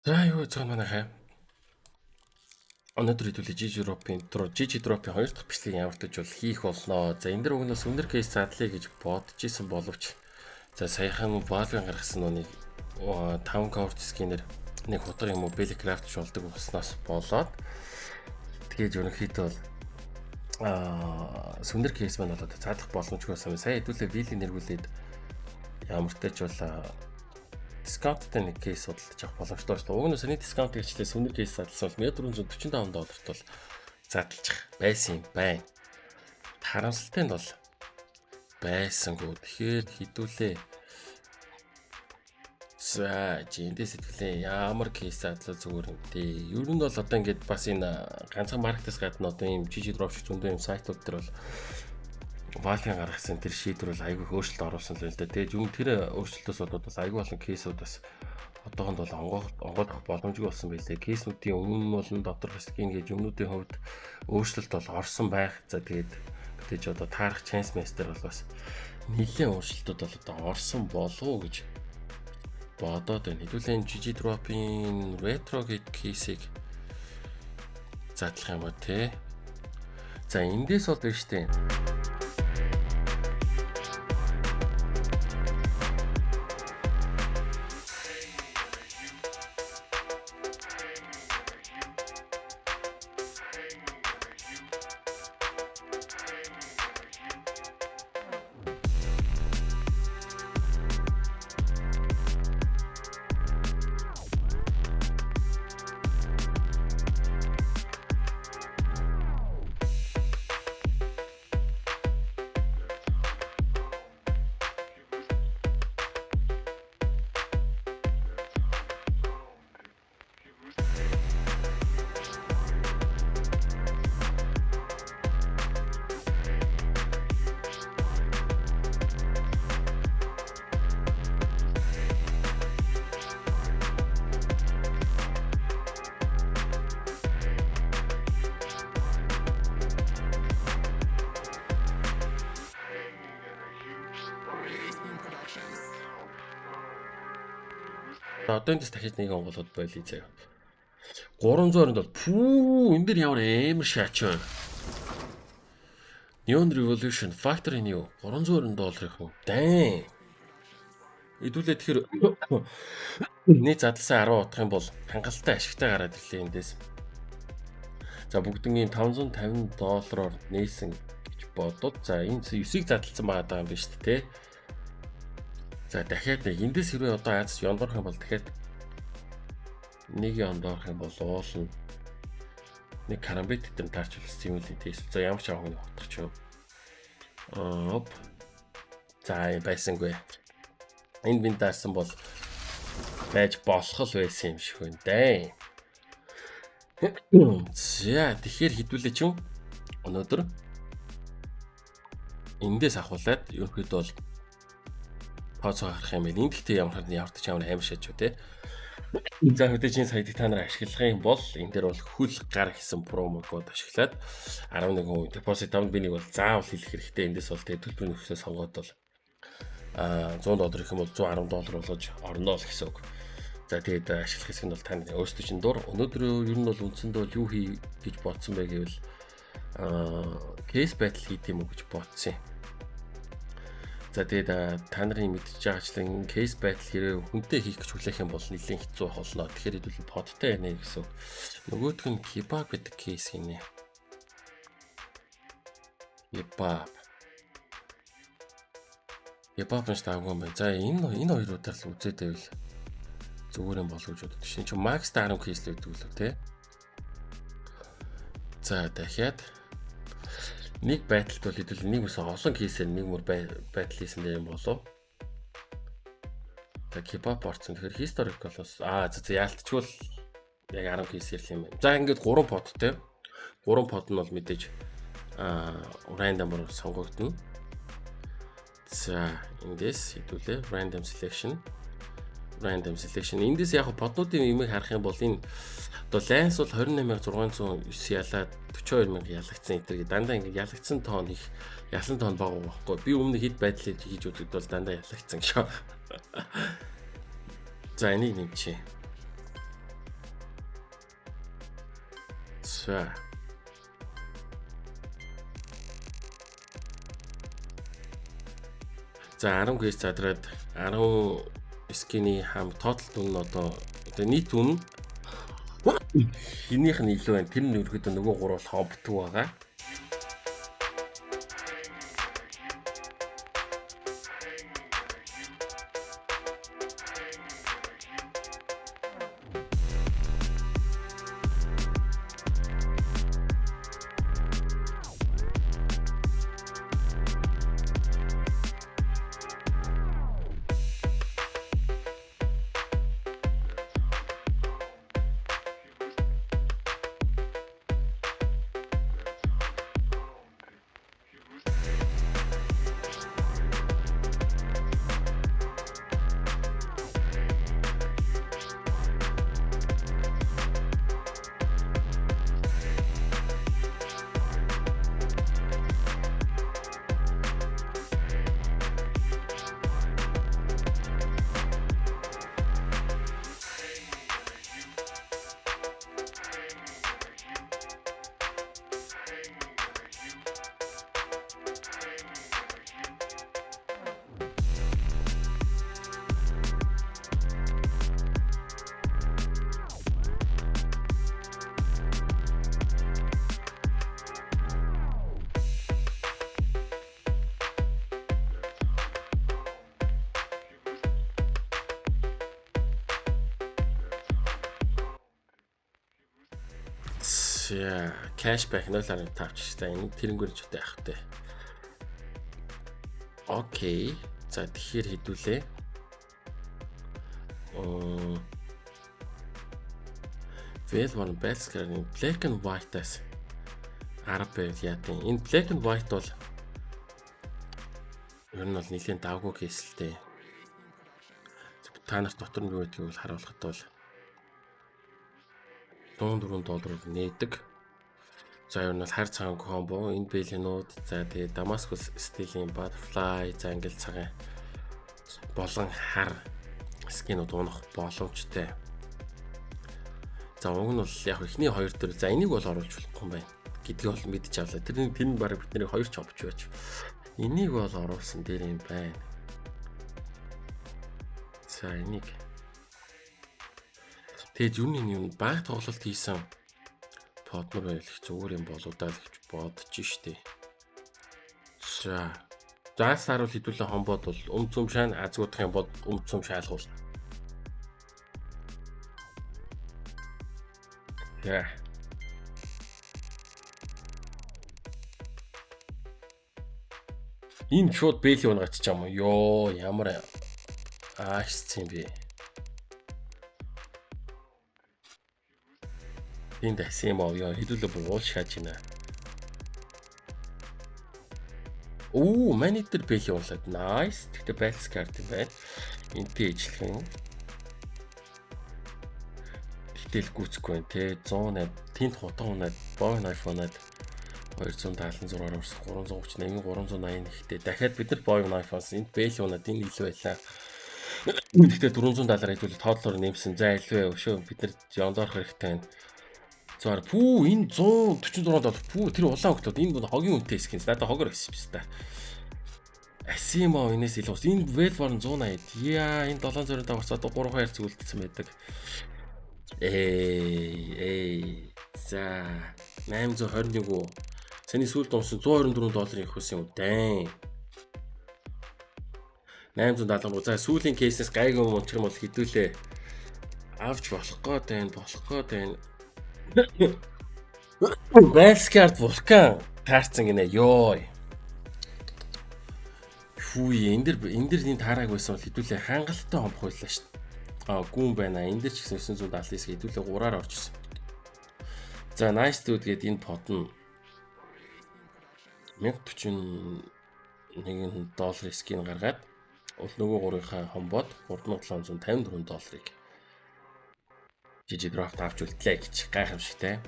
За юу зөв манайхаа. Өнөөдөр хэдүүлээ GG Drop-ийн 2 дахь бичлэгийг ямар ч бол хийх болноо. За энэ дэр өгнөөс өндөр кейс задлыг гэж бодож исэн боловч за саяхан Valve гаргасан нүг 5 court skin-ээр нэг хутга юм уу Bellycraft шулдаг болсноос болоод тэгээд ерөнхийдөө бол сүндэр кейс маань болоод задлах боломжгүй байсан. Сая хэдүүлээ Billy нэргүүлээд ямар ч тач бол дискаунттай нэг кейс судалж авах боломжтой шүү дээ. Уг нь саний дискаунт гэжлээ сүнэр кейс задлсан бол $1445 бол задлчих байсан юм байна. Харамсалтай нь бол байсангүй. Тэгэхээр хідүүлээ. За, эндээс сэтгэлээ ямар кейс задлал зүгээр юм дээ. Ер нь бол одоо ингээд бас энэ ганцхан маркетээс гадна одоо ийм GG Drop шиг зөндөө юм сайтууд дээр бол Valve гаргасан тэр шийдвэр бол айгүй өөрчлөлт оруулсан л байл да. Тэгээд юм тэр өөрчлөлтөөс болоод бас айгүй болон кейсүүд бас одоохонд бол онгойлгох боломжгүй болсон байлээ. Кейсүүдийн өмнө нь болон доторх скин гэж юмнуудын хувьд өөрчлөлт бол орсон байх. За тэгээд мэдээж одоо таарах chance master бол бас нэлээд өөрчлөлтүүд бол одоо орсон болов уу гэж бодоод байна. Хэдүүлээ GG Drop-ийн retro гэх кейсийг задлах юм ба те. За эндээс бол биш те. Одоо эндээс дахиж нэг онголоод байлий заяа. 300-нд бол пүү энэ дэр ямар амар шаач вэ? Neon Revolution Factory New $300 юм. Дан. Хэдүүлээ тэгэхээр нэг задлсан 10 утгах юм бол хангалттай ашигтай гараад ирлээ эндээс. За бүгднгийн $550-оор нээсэн гэж бодод. За энэ 9-ийг задлсан байгаа юм биш үү те? За дахиад нэг эндээс хэрвээ одоо Аз ёндорох юм бол дахиад нэг ёндорох юм бол уулна. Нэг карамбит гэдэг таарч үлссэн юм л дээ. За ямар ч авах нэг утгач юу. Оп. За байсангүй. Энд бин таарсан бол байж болох л байсан юм шиг байна дээ. За тэгэхээр хідүүлээ ч юм өнөөдөр эндээс ахуулаад ерөөхдөө бол пауз гарах юм байна. Энд гэхдээ ямар ч амар шаач юу те. За хөдөөжийн сайтыг та нар ашиглах юм бол энэ дээр бол хөл гар гэсэн промо код ашиглаад 11% депозит тавд би нэг бол заавал хэлэх хэрэгтэй. Эндээс бол тэгээ төлбөрийн нөхцөлөө сонгоод бол $100 их юм бол $110 болгож орно л гэсэн үг. За тэгээд ашиглах хэсэг нь бол таны өөрсдөө чинь дур. Өнөөдөр ер нь бол үндсэндээ бол юу хий гэж бодсон бэ гэвэл кейс battle хийх юм уу гэж бодсон юм. За тэгээд та нарын мэдчихэж байгаачлан кейс battle хэрэг хүнтэй хийх гэж хүлээх юм бол нэлийн хэцүү болно. Тэгэхээр хэдүүл подтай байна гэсэн. Нөгөөх нь kebab гэдэг кейс гинэ. Kebab нь таагүй юм байна. За энэ хоёруудаар л үзээд байвал зүгээр юм болов гэж боддог шин. Чи max 10 кейс л өгдөг лөө те. За дахиад нэг байталд бол хэдүүл нэг ус олон кейсээр нэг мөр байтал хийсэн юм болов. За kebab орсон. Тэгэхээр historical-оос за яалтчгүй л яг 10 кейсээр л юм байна. За ингээд 3 подтэй. 3 под нь бол мэдээж random-оор сонгогдно. За эндээс хэдүүлээ random selection. Эндээс яг поднуудын имийг харах юм бол энэ одоо Lens бол 28609 ялаад 42000 ялагдсан энэ дандаа ингэ ялагдсан тоон их ялсан тоон бага байхгүй. Би өмнө хэд байдлыг хийж үзэгд бол дандаа ялагдсан шүү. За энийг нэмчихье. За 10 кейс задраад 10 скины хам тотал дүн нь одоо нийт дүн хинийх нь илүү байна. Тэр нь ерөөдөө нөгөө 3 бол хомбтог байгаа. Cashback 0.5 за энэ тэрнгүүр ч үтэй авахтай. Окей. За тэгэхээр хэдүүлээ. Velvon Belscar-ийн Black and White-аас 10 байвал яа тийм. Энэ Black and White бол ер нь бол нэлийн давгүй кейсэлтэй. Та нарт дотор нь юу гэдгийг бол харуулхад бол $104 нээдэг. За ер нь бол хар цагаан комбо, энэ бэлэнүүд, за тэгээ Damascus стилийн Butterfly, за ангил цагаан болон хар скинүүд унах боломжтой. За уг нь бол яг ихний хоёр төр. За энийг бол оруулж болохгүй юм байна. Гэдгийг бол мэдчих авлаа. Тэр нь баг бидний хоёр ч овч байж. Энийг бол оруулсан дээр юм байна. За энийг тэгээд юуны баг тоглолт хийсэн поднор байл их зүгээр юм болоо даа гэж бодож штэ. За заасаар бол хэдүүлээ хомбод бол өмцөм шаан азгуудах юм бол өмцөм шаалгуул. За энэ шууд бэйли унгаач юм ёо ямар аашсан бэ. Энэ дэсэм авъя хэдүүлээ бүр уул шааж байна. Оо манай дээр бэйли уулаад nice. Тэгтээ balance card юм байна. Энтэй ижлэх юм. Тэгэл гүцэхгүй те 108 тент хутан унаад boy knife унаад 276-аар орсон 338 380 ихтэй дахиад бид нар boy knife-аас энд бэйли унаад энэ илүү байлаа. Тэгтээ $400 хэдүүл тоотлоор нэмсэн. За илүү өшөө бид нар жондорох хэрэгтэй байна. Заар пүү энэ $146 пүү тэр улаан хөлтөд энэ бол хогийн үнэтэй скин. Надад хогор гэсэн биз дээ. Asimo энэс илүү ус. Энэ Velvon 180. Яа энэ 700-аар даварцаад 3 хаяр зүгэлдсэн байдаг. За 821. Саний сүүлд унсан $124 их хүсэн юм дээ. 873. За сүүлийн кейсээс гайгүй юм унчих юм бол хэдүүлээ авч болох гээд байна. Belscar Vulcan таарсан гинэ ёо. Фүү энэ дэр энэ таараг байсан бол хэдүүлээ хангалттай хомбох байлаа шүү дээ. Гүн байна. Энэ дэр ч гэсэн 979 хэдүүлээ 3-аар орчихсон. За nice dude гээд энэ под нь $1041 скин гаргаад нөгөө 3-ынхаа хомбод $3754 жижиг драфт авч үлдлээ гэж гайхамшигтай.